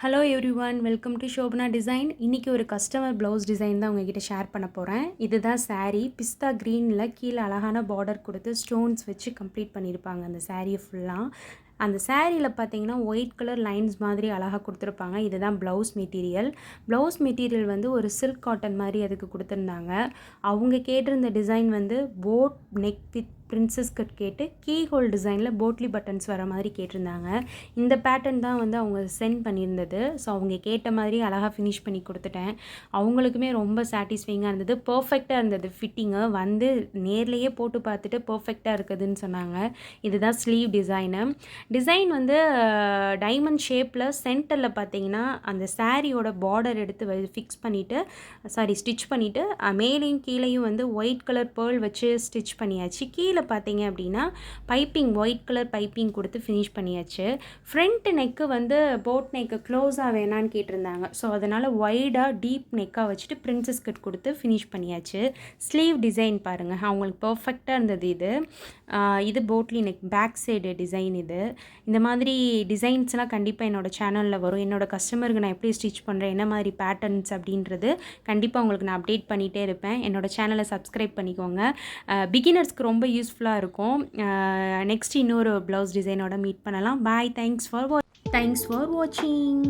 Hello everyone, welcome to Shobana design. இன்றைக்கி ஒரு customer blouse design தான் உங்ககிட்ட ஷேர் பண்ண போகிறேன். இதுதான் saree. பிஸ்தா க்ரீனில் கீழே அழகான பார்டர் கொடுத்து ஸ்டோன்ஸ் வச்சு கம்ப்ளீட் பண்ணியிருப்பாங்க அந்த சாரியை ஃபுல்லாக. அந்த சாரியில் பார்த்தீங்கன்னா ஒயிட் கலர் லைன்ஸ் மாதிரி அழகாக கொடுத்துருப்பாங்க. இதுதான் ப்ளவுஸ் மெட்டீரியல். ப்ளவுஸ் மெட்டீரியல் வந்து ஒரு சில்க் காட்டன் மாதிரி அதுக்கு கொடுத்துருந்தாங்க. அவங்க கேட்டிருந்த டிசைன் வந்து boat neck with princess cut கேட்டு கீ ஹோல் டிசைனில் போட்லி பட்டன்ஸ் வர மாதிரி கேட்டிருந்தாங்க. இந்த பேட்டர்ன் தான் வந்து அவங்க சென்ட் பண்ணியிருந்தது. ஸோ அவங்க கேட்ட மாதிரி அழகாக ஃபினிஷ் பண்ணி கொடுத்துட்டேன். அவங்களுக்குமே ரொம்ப சாட்டிஸ்ஃபைங்காக இருந்தது. பர்ஃபெக்டாக இருந்தது ஃபிட்டிங்கு. வந்து நேர்லேயே போட்டு பார்த்துட்டு பர்ஃபெக்டாக இருக்குதுன்னு சொன்னாங்க. இதுதான் ஸ்லீவ் டிசைன் வந்து டைமண்ட் ஷேப்பில் சென்டரில் பார்த்தீங்கன்னா அந்த சாரியோட பார்டர் எடுத்து ஃபிக்ஸ் பண்ணிவிட்டு ஸ்டிச் பண்ணிவிட்டு மேலேயும் கீழேயும் வந்து ஒயிட் கலர் பேர்ல் வச்சு ஸ்டிச் பண்ணியாச்சு. கீழே பார்த்தீங்க அப்படின்னா பைப்பிங் ஒயிட் கலர் பைப்பிங் கொடுத்து ஃபினிஷ் பண்ணியாச்சு. ஃப்ரண்ட் நெக்கு வந்து போட் நெக்கு க்ளோஸாக வேணான்னு கேட்டிருந்தாங்க. ஸோ அதனால் ஒய்டாக டீப் நெக்காக வச்சுட்டு பிரின்சஸ் கட் கொடுத்து ஃபினிஷ் பண்ணியாச்சு. ஸ்லீவ் டிசைன் பாருங்கள், அவங்களுக்கு பர்ஃபெக்டாக இருந்தது. இது போட்லி நெக் பேக் சைடு டிசைன். இந்த மாதிரி டிசைன்ஸ்லாம் கண்டிப்பாக என்னோடய சேனலில் வரும். என்னோடய கஸ்டமருக்கு நான் எப்படி ஸ்டிச் பண்ணுறேன், என்ன மாதிரி பேட்டர்ன்ஸ் அப்படின்றது கண்டிப்பாக உங்களுக்கு நான் அப்டேட் பண்ணிகிட்டே இருப்பேன். என்னோடய சேனலை சப்ஸ்கிரைப் பண்ணிக்கோங்க. பிகினர்ஸ்க்கு ரொம்ப யூஸ்ஃபுல்லாக இருக்கும். நெக்ஸ்ட் இன்னொரு ப்ளவுஸ் டிசைனோட மீட் பண்ணலாம். பாய். தேங்க்ஸ் ஃபார் வாட்சிங்.